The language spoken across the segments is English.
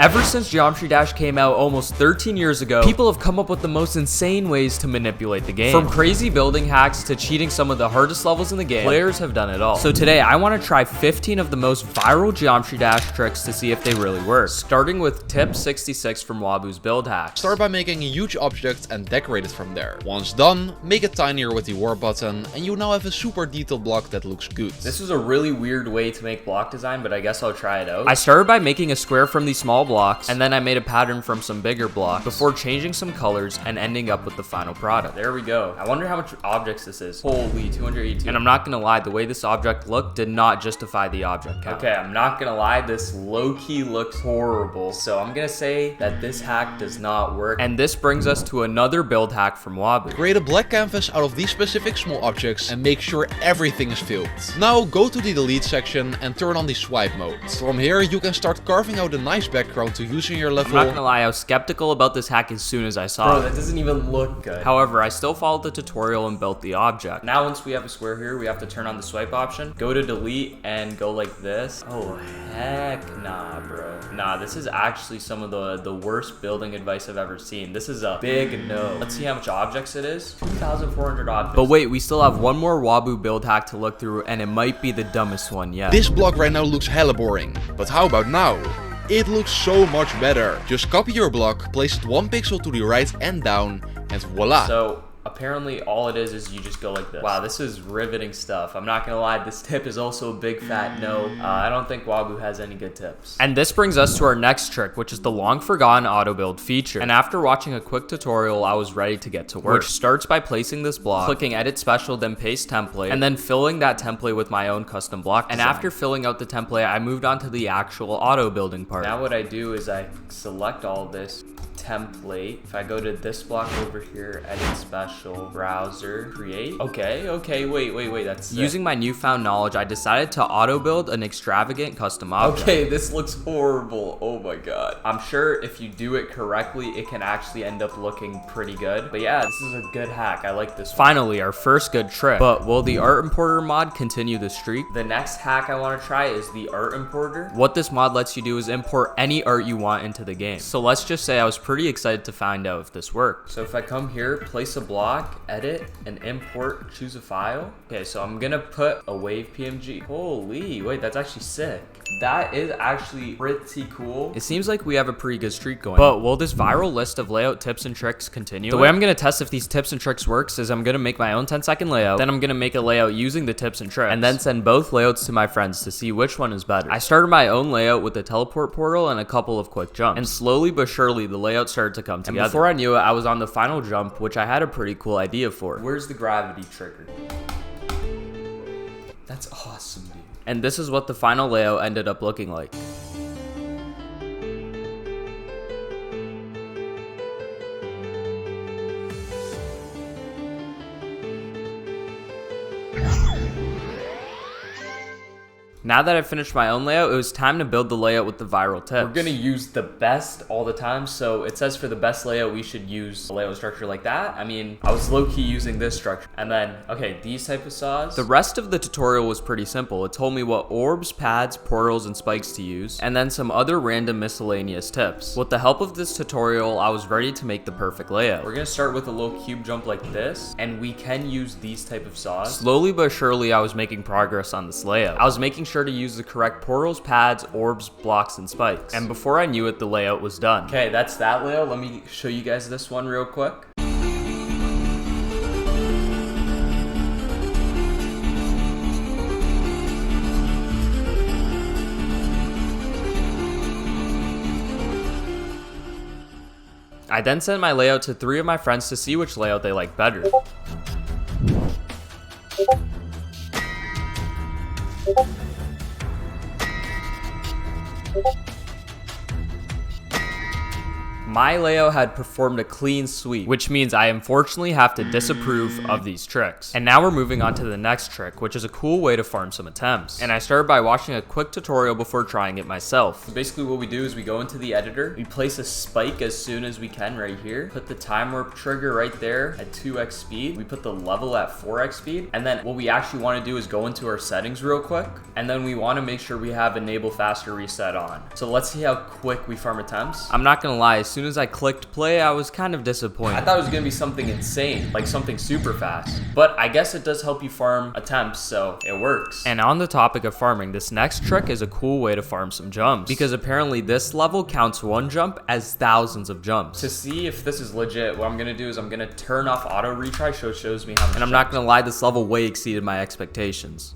Ever since Geometry Dash came out almost 13 years ago, people have come up with the most insane ways to manipulate the game. From crazy building hacks to cheating some of the hardest levels in the game, players have done it all. So today, I want to try 15 of the most viral Geometry Dash tricks to see if they really work. Starting with tip 66 from Wabu's build hack. Start by making a huge object and decorate it from there. Once done, make it tinier with the warp button, and you now have a super detailed block that looks good. This was a really weird way to make block design, but I guess I'll try it out. I started by making a square from these small blocks, and then I made a pattern from some bigger blocks before changing some colors and ending up with the final product. There we go. I wonder how much objects this is. Holy, 218. And I'm not gonna lie, the way this object looked did not justify the object count. Okay, I'm not gonna lie, this low-key looks horrible. So I'm gonna say that this hack does not work. And this brings us to another build hack from Wabu. Create a black canvas out of these specific small objects and make sure everything is filled. Now go to the delete section and turn on the swipe mode. From here, you can start carving out a nice background to use in your level. I'm not gonna lie, I was skeptical about this hack as soon as I saw it. Bro, that doesn't even look good. However, I still followed the tutorial and built the object. Now, once we have a square here, we have to turn on the swipe option, go to delete, and go like this. Oh, heck nah, bro. Nah, this is actually some of the worst building advice I've ever seen. This is a big no. Let's see how much objects it is. 2,400 objects. But wait, we still have one more Wabu build hack to look through, and it might be the dumbest one yet. This block right now looks hella boring, but how about now? It looks so much better. Just copy your block, place it 1 pixel to the right and down, and voila. So apparently all it is you just go like this. Wow, this is riveting stuff. I'm not gonna lie, this tip is also a big fat no. I don't think Wabu has any good tips. And this brings us to our next trick, which is the long forgotten auto build feature. And after watching a quick tutorial, I was ready to get to work. Which starts by placing this block, clicking edit special, then paste template, and then filling that template with my own custom block design. And after filling out the template, I moved on to the actual auto building part. Now what I do is I select all this template. If I go to this block over here, edit special, browser, create. Okay, wait, that's sick. Using my newfound knowledge, I decided to auto build an extravagant custom object. Okay, this looks horrible. Oh my god. I'm sure if you do it correctly, it can actually end up looking pretty good. But yeah, this is a good hack. I like this one. Finally, our first good trick. But will the art importer mod continue the streak? The next hack I want to try is the art importer. What this mod lets you do is import any art you want into the game. So let's just say I was pretty excited to find out if this worked. So if I come here, place a block, edit, and import, choose a file. Okay, so I'm gonna put a wave PNG. Holy, wait, that's actually sick. That is actually pretty cool. It seems like we have a pretty good streak going. But will this viral list of layout tips and tricks continue? The way I'm gonna test if these tips and tricks works is I'm gonna make my own 10-second layout, then I'm gonna make a layout using the tips and tricks, and then send both layouts to my friends to see which one is better. I started my own layout with a teleport portal and a couple of quick jumps, and slowly but surely the layout started to come together. And before I knew it, I was on the final jump, which I had a pretty cool idea for. Where's the gravity trigger? That's awesome, dude. And this is what the final layout ended up looking like. Now that I've finished my own layout, it was time to build the layout with the viral tips. We're gonna use the best all the time, so it says for the best layout, we should use a layout structure like that. I mean, I was low-key using this structure. And then, okay, these type of saws. The rest of the tutorial was pretty simple. It told me what orbs, pads, portals, and spikes to use, and then some other random miscellaneous tips. With the help of this tutorial, I was ready to make the perfect layout. We're gonna start with a little cube jump like this, and we can use these type of saws. Slowly but surely, I was making progress on this layout. I was making sure to use the correct portals, pads, orbs, blocks, and spikes. And before I knew it, the layout was done. Okay, that's that layout. Let me show you guys this one real quick. I then sent my layout to 3 of my friends to see which layout they like better. My layout had performed a clean sweep, which means I unfortunately have to disapprove of these tricks. And now we're moving on to the next trick, which is a cool way to farm some attempts. And I started by watching a quick tutorial before trying it myself. So basically what we do is we go into the editor, we place a spike as soon as we can right here, put the time warp trigger right there at 2x speed, we put the level at 4x speed, and then what we actually want to do is go into our settings real quick, and then we want to make sure we have enable faster reset on. So let's see how quick we farm attempts. I'm not gonna lie, as soon as I clicked play, I was kind of disappointed. I thought it was gonna be something insane, like something super fast, but I guess it does help you farm attempts, so it works. And on the topic of farming, this next trick is a cool way to farm some jumps, because apparently this level counts one jump as thousands of jumps. To see if this is legit, what I'm gonna do is I'm gonna turn off auto retry so it shows me how much. And I'm not gonna lie, this level way exceeded my expectations.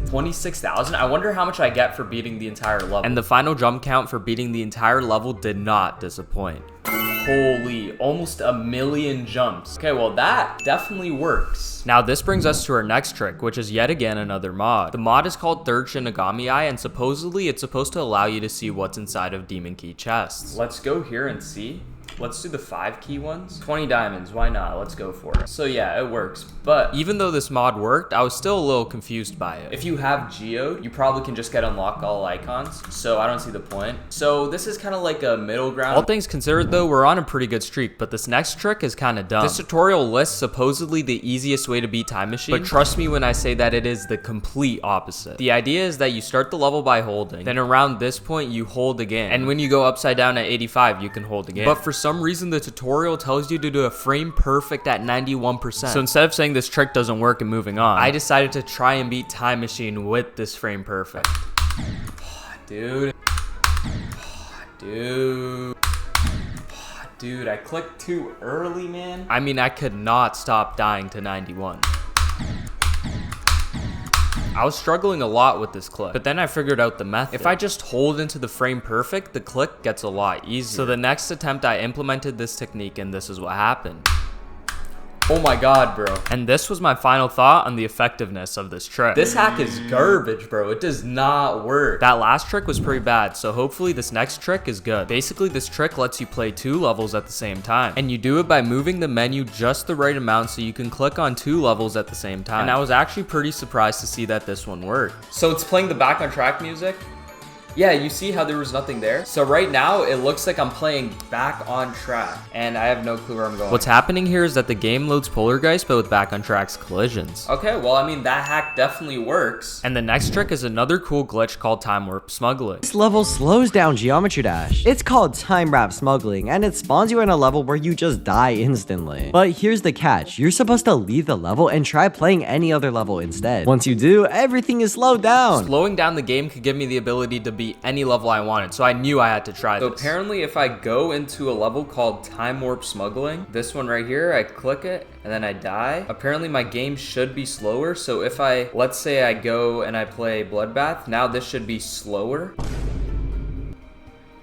26,000? I wonder how much I get for beating the entire level. And the final jump count for beating the entire level did not disappoint. Holy, almost 1,000,000 jumps. Okay, well that definitely works. Now this brings us to our next trick, which is yet again another mod. The mod is called Third Shinigami Eye, and supposedly it's supposed to allow you to see what's inside of Demon Key chests. Let's go here and see. Let's do the 5 key ones. 20 diamonds, why not? Let's go for it. So yeah, it works. But even though this mod worked, I was still a little confused by it. If you have Geode, you probably can just get unlock all icons. So I don't see the point. So this is kind of like a middle ground. All things considered though, we're on a pretty good streak, but this next trick is kind of dumb. This tutorial lists supposedly the easiest way to beat Time Machine, but trust me when I say that it is the complete opposite. The idea is that you start the level by holding, then around this point you hold again. And when you go upside down at 85, you can hold again. But for some reason the tutorial tells you to do a frame perfect at 91%. So instead of saying this trick doesn't work and moving on, I decided to try and beat Time Machine with this frame perfect. Dude. Dude, I clicked too early, man. I mean, I could not stop dying to 91. I was struggling a lot with this click, but then I figured out the method. If I just hold into the frame perfect, the click gets a lot easier. So the next attempt I implemented this technique and this is what happened. Oh my god, bro. And this was my final thought on the effectiveness of this trick. This hack is garbage, bro. It does not work. That last trick was pretty bad, so hopefully this next trick is good. Basically, this trick lets you play 2 levels at the same time. And you do it by moving the menu just the right amount so you can click on 2 levels at the same time. And I was actually pretty surprised to see that this one worked. So it's playing the back on track music. Yeah, you see how there was nothing there? So right now, it looks like I'm playing back on track, and I have no clue where I'm going. What's happening here is that the game loads Poltergeist, but with back on track's collisions. Okay, well, I mean, that hack definitely works. And the next trick is another cool glitch called Time Warp Smuggling. This level slows down Geometry Dash. It's called Time Wrap Smuggling, and it spawns you in a level where you just die instantly. But here's the catch. You're supposed to leave the level and try playing any other level instead. Once you do, everything is slowed down. Slowing down the game could give me the ability to beat any level I wanted, so I knew I had to try this. So apparently if I go into a level called Time Warp Smuggling, this one right here, I click it and then I die. Apparently my game should be slower, so if let's say I go and I play Bloodbath, now this should be slower.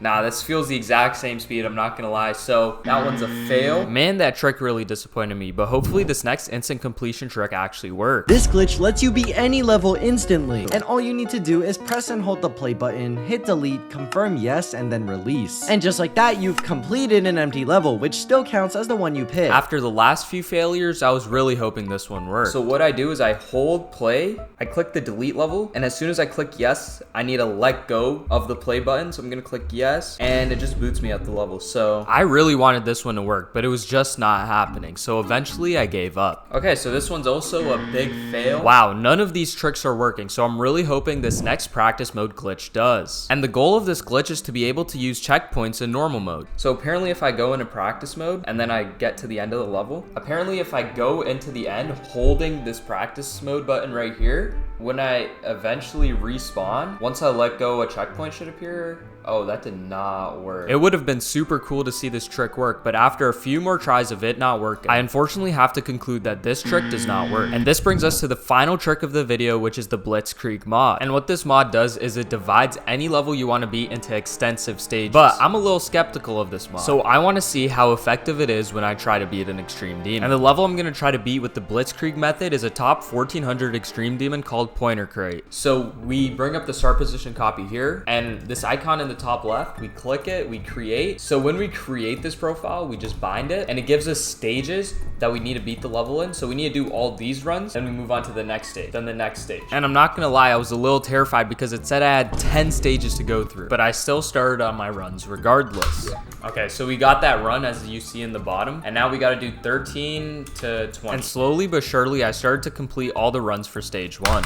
Nah, this feels the exact same speed, I'm not gonna lie. So that one's a fail. Man, that trick really disappointed me, but hopefully this next instant completion trick actually works. This glitch lets you beat any level instantly, and all you need to do is press and hold the play button, hit delete, confirm yes, and then release. And just like that, you've completed an empty level, which still counts as the one you picked. After the last few failures, I was really hoping this one worked. So what I do is I hold play, I click the delete level, and as soon as I click yes, I need to let go of the play button, so I'm gonna click yes. And it just boots me at the level. So I really wanted this one to work, but it was just not happening. So eventually I gave up. Okay, so this one's also a big fail. Wow, none of these tricks are working. So I'm really hoping this next practice mode glitch does. And the goal of this glitch is to be able to use checkpoints in normal mode. So apparently if I go into practice mode and then I get to the end of the level, apparently if I go into the end holding this practice mode button right here, when I eventually respawn, once I let go, a checkpoint should appear. Oh, that did not work. It would have been super cool to see this trick work, but after a few more tries of it not working, I unfortunately have to conclude that this trick does not work. And this brings us to the final trick of the video, which is the Blitzkrieg mod. And what this mod does is it divides any level you want to beat into extensive stages. But I'm a little skeptical of this mod, so I want to see how effective it is when I try to beat an extreme demon. And the level I'm going to try to beat with the Blitzkrieg method is a top 1400 extreme demon called called pointer crate. So we bring up the start position copy here, and this icon in the top left, we click it, we create. So when we create this profile, we just bind it, and it gives us stages that we need to beat the level in. So we need to do all these runs, then we move on to the next stage, then the next stage. And I'm not gonna lie, I was a little terrified because it said I had 10 stages to go through, but I still started on my runs regardless. Okay, so we got that run as you see in the bottom, and now we gotta do 13 to 20. And slowly but surely, I started to complete all the runs for stage 1.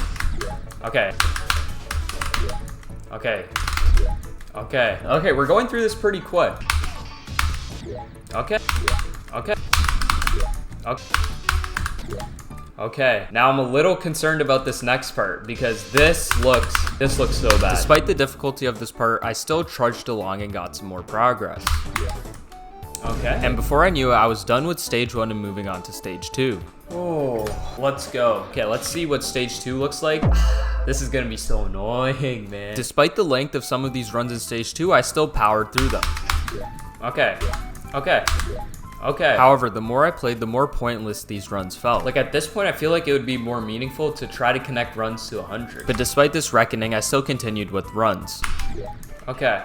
Okay. Okay. Okay. Okay, we're going through this pretty quick. Okay. Okay. Okay. Okay, now I'm a little concerned about this next part because this looks so bad. Despite the difficulty of this part, I still trudged along and got some more progress. Okay. And before I knew it, I was done with stage 1 and moving on to stage 2. Oh, let's go. Okay, let's see what stage 2 looks like. This is gonna be so annoying, man. Despite the length of some of these runs in stage 2, I still powered through them. Okay. Okay. Okay. However, the more I played, the more pointless these runs felt. Like at this point, I feel like it would be more meaningful to try to connect runs to 100. But despite this reckoning, I still continued with runs. Okay.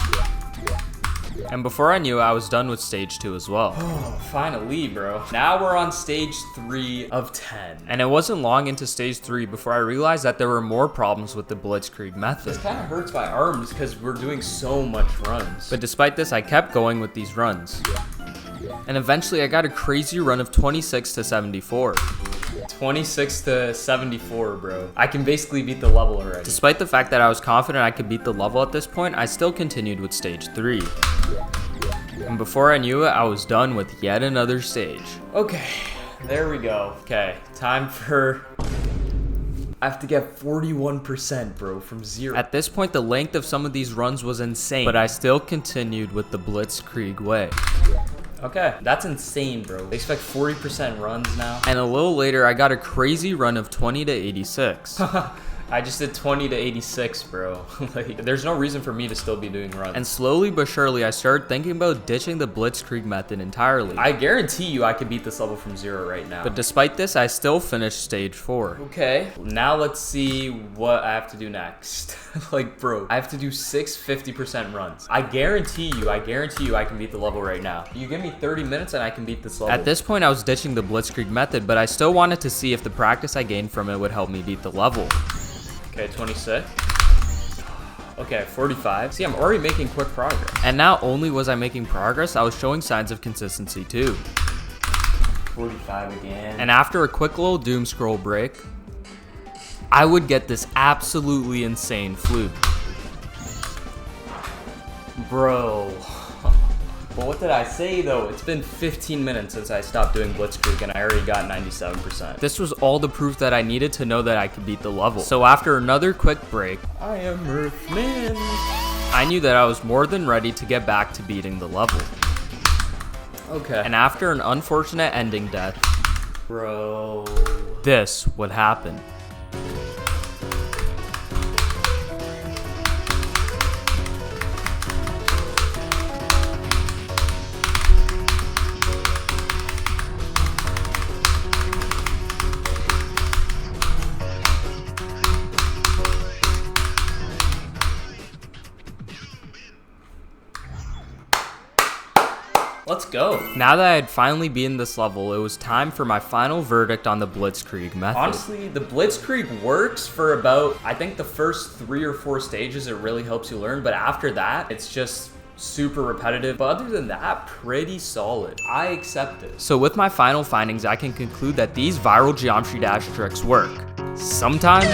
And before I knew it, I was done with stage 2 as well. Oh, finally, bro. Now we're on stage 3 of 10. And it wasn't long into stage 3 before I realized that there were more problems with the Blitzkrieg method. This kind of hurts my arms because we're doing so much runs. But despite this, I kept going with these runs. And eventually I got a crazy run of 26 to 74. 26 to 74, bro. I can basically beat the level already. Despite the fact that I was confident I could beat the level at this point, I still continued with stage 3. And before I knew it, I was done with yet another stage. Okay, there we go. Okay, time for... I have to get 41%, bro, from 0. At this point, the length of some of these runs was insane, but I still continued with the Blitzkrieg way. Okay, that's insane, bro. They expect 40% runs now. And a little later, I got a crazy run of 20 to 86. I just did 20 to 86, bro. Like, there's no reason for me to still be doing runs. And slowly but surely, I started thinking about ditching the Blitzkrieg method entirely. I guarantee you I could beat this level from 0 right now. But despite this, I still finished stage 4. Okay, now let's see what I have to do next. Like, bro, I have to do 6 50% runs. I guarantee you I can beat the level right now. You give me 30 minutes and I can beat this level. At this point, I was ditching the Blitzkrieg method, but I still wanted to see if the practice I gained from it would help me beat the level. Okay, 26. Okay, 45. See, I'm already making quick progress. And not only was I making progress, I was showing signs of consistency too. 45 again. And after a quick little doom scroll break, I would get this absolutely insane fluke. Bro. But what did I say though? It's been 15 minutes since I stopped doing Blitzkrieg and I already got 97%. This was all the proof that I needed to know that I could beat the level. So after another quick break, I am Earthman. I knew that I was more than ready to get back to beating the level. Okay. And after an unfortunate ending death, bro, this would happen. Let's go. Now that I had finally beaten this level, it was time for my final verdict on the Blitzkrieg method. Honestly, the Blitzkrieg works for about, I think the first 3 or 4 stages, it really helps you learn. But after that, it's just super repetitive. But other than that, pretty solid. I accept it. So with my final findings, I can conclude that these viral geometry dash tricks work. Sometimes